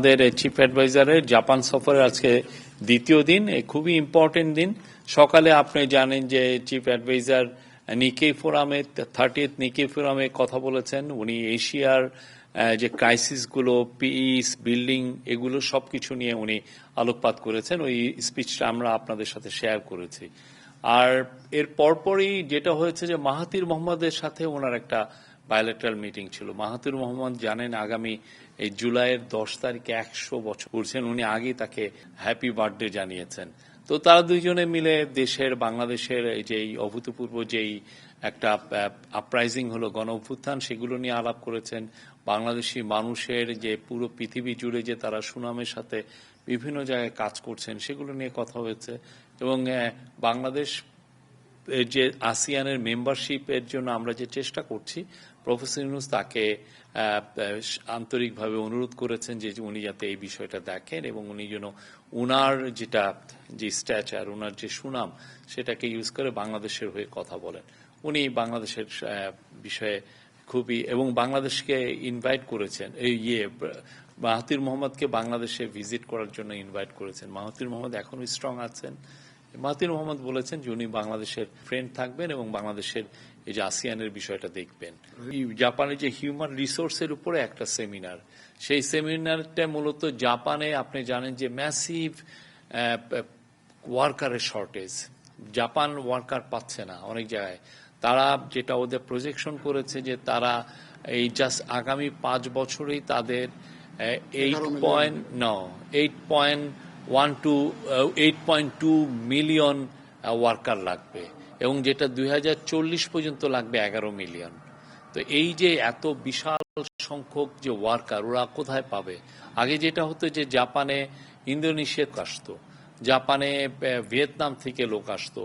আমাদের chief অ্যাডভাইজারের Japan সফরের আজকে দ্বিতীয় দিন, খুবই ইম্পর্টেন্ট দিন। সকালে আপনি জানেন যে চিফ অ্যাডভাইজার নিকেই ফোরামে 30th নিকেই ফোরামে কথা বলেছেন। উনি এশিয়ার যে ক্রাইসিসগুলো, পিস বিল্ডিং, এগুলো সবকিছু নিয়ে উনি আলোকপাত করেছেন। ওই স্পিচটা আমরা আপনাদের সাথে শেয়ার করেছি। আর এর পরপরই যেটা হয়েছে যে মাহাথির মোহাম্মদের সাথে ওনার একটা বায়োলেটারাল মিটিং ছিল। মাহাথির মোহাম্মদ জানেন আগামী এই জুলাইয়ের 10 তারিখে 100 বছর করছেন। উনি আগেই তাকে হ্যাপি বার্থডে জানিয়েছেন। তো তারা দুইজনে মিলে দেশের বাংলাদেশের এই যে অভূতপূর্ব যেই একটা আপরাইজিং হলো, গণ অভ্যুত্থান, সেগুলো নিয়ে আলাপ করেছেন। বাংলাদেশি মানুষের যে পুরো পৃথিবী জুড়ে যে তারা সুনামের সাথে বিভিন্ন জায়গায় কাজ করছেন সেগুলো নিয়ে কথা হয়েছে। এবং বাংলাদেশ যে আসিয়ানের মেম্বারশিপের জন্য আমরা যে চেষ্টা করছি, প্রফেসর ইউনূস তাকে আন্তরিকভাবে অনুরোধ করেছেন যে উনি যাতে এই বিষয়টা দেখেন এবং উনি যেন উনার যে স্ট্যাচার, উনার যে সুনাম, সেটাকে ইউজ করে বাংলাদেশের হয়ে কথা বলেন। উনি বাংলাদেশের বিষয়ে খুবই, এবং বাংলাদেশকে ইনভাইট করেছেন, মাহাথির মোহাম্মদকে বাংলাদেশে ভিজিট করার জন্য ইনভাইট করেছেন। মাহাথির মোহাম্মদ এখনো স্ট্রং আছেন। মাহাথির মোহাম্মদ বলেছেন যে উনি বাংলাদেশের ফ্রেন্ড থাকবেন এবং বাংলাদেশের এই যে আসিয়ানের বিষয়টা দেখবেন। জাপানের যে হিউম্যান রিসোর্সের উপরে একটা সেমিনার, সেই সেমিনারটা মূলত জাপানে আপনি জানেন যে ম্যাসিভ ওয়ার্কারের শর্টেজ, জাপান ওয়ার্কার পাচ্ছে না অনেক জায়গায়। তারা যেটা ওদের প্রজেকশন করেছে যে তারা এই জাস্ট আগামী 5 বছরেই তাদের 8.2 মিলিয়ন ওয়ার্কার লাগবে, এবং যেটা 2040 পর্যন্ত লাগবে 11 মিলিয়ন। তো এই যে এত বিশাল সংখ্যক যে ওয়ার্কার, ওরা কোথায় পাবে? আগে যেটা হতো যে জাপানে ইন্দোনেশিয়া আসতো, জাপানে ভিয়েতনাম থেকে লোক আসতো,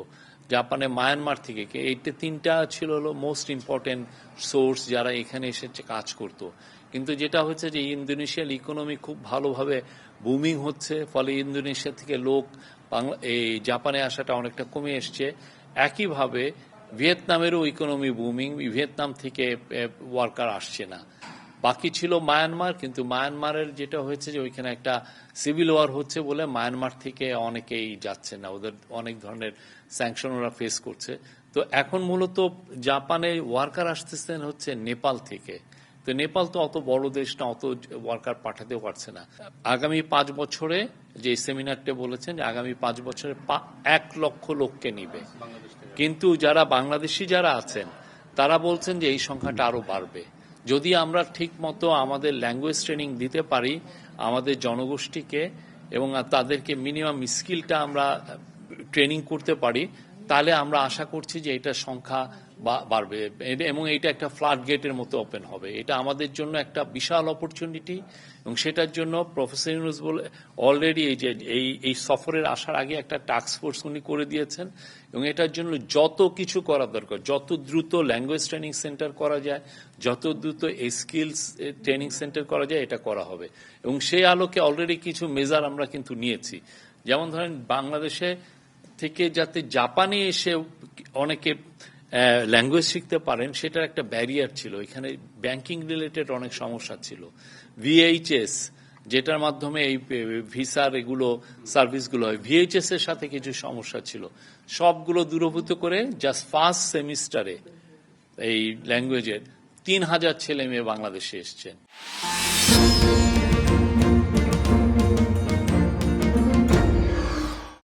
জাপানে মায়ানমার থেকে, এইটা 3টা ছিল মোস্ট ইম্পর্টেন্ট সোর্স যারা এখানে এসে কাজ করতো। কিন্তু যেটা হচ্ছে যে ইন্দোনেশিয়ার ইকোনমি খুব ভালোভাবে বুমিং হচ্ছে, ফলে ইন্দোনেশিয়া থেকে লোক এই জাপানে আসাটা অনেকটা কমে এসছে। একইভাবে ভিয়েতনামেরও ইকোনমি বুমিং, ভিয়েতনাম থেকে ওয়ার্কার আসছে না। বাকি ছিল মায়ানমার, কিন্তু মায়ানমারের যেটা হয়েছে যে ওইখানে একটা সিভিল ওয়ার হচ্ছে বলে মায়ানমার থেকে অনেকেই যাচ্ছে না, ওদের অনেক ধরনের স্যাংশন ওরা ফেস করছে। তো এখন মূলত জাপানে ওয়ার্কার আসতেছেন হচ্ছে নেপাল থেকে। তো নেপাল তো অত বড় দেশ না, অত ওয়ার্কার পাঠাতেও পারছে না। আগামী 5 বছরে যে সেমিনারটা বলেছেন যে আগামী 5 বছরে 1 লক্ষ লোককে নিবে, কিন্তু যারা বাংলাদেশি যারা আছেন তারা বলছেন যে এই সংখ্যাটা আরো বাড়বে যদি আমরা ঠিক মতো আমাদের ল্যাঙ্গুয়েজ ট্রেনিং দিতে পারি আমাদের জনগোষ্ঠীকে, এবং তাদেরকে মিনিমাম স্কিলটা আমরা ট্রেনিং করতে পারি। তাহলে আমরা আশা করছি যে এটা সংখ্যা বাড়বে এবং এটা একটা ফ্লাড গেটের মতো ওপেন হবে। এটা আমাদের জন্য একটা বিশাল অপরচুনিটি, এবং সেটার জন্য প্রফেসর ইউনূস অলরেডি এই সফরের আসার আগে একটা টাস্ক ফোর্স উনি করে দিয়েছেন, এবং এটার জন্য যত কিছু করা দরকার, যত দ্রুত ল্যাঙ্গুয়েজ ট্রেনিং সেন্টার করা যায়, যত দ্রুত স্কিলস ট্রেনিং সেন্টার করা যায়, এটা করা হবে। এবং সেই আলোকে অলরেডি কিছু মেজার আমরা কিন্তু নিয়েছি। যেমন ধরেন বাংলাদেশে থেকে যাতে জাপানে এসে অনেকে ল্যাঙ্গুয়েজ শিখতে পারেন, সেটার একটা ব্যারিয়ার ছিল। এখানে ব্যাংকিং রিলেটেড অনেক সমস্যা ছিল। VHS, যেটার মাধ্যমে এই ভিসার এগুলো সার্ভিসগুলো হয়, VHS এর সাথে কিছু সমস্যা ছিল। সবগুলো দূরীভূত করে জাস্ট ফার্স্ট সেমিস্টারে এই ল্যাঙ্গুয়েজের 3000 ছেলে মেয়ে বাংলাদেশে এসছেন।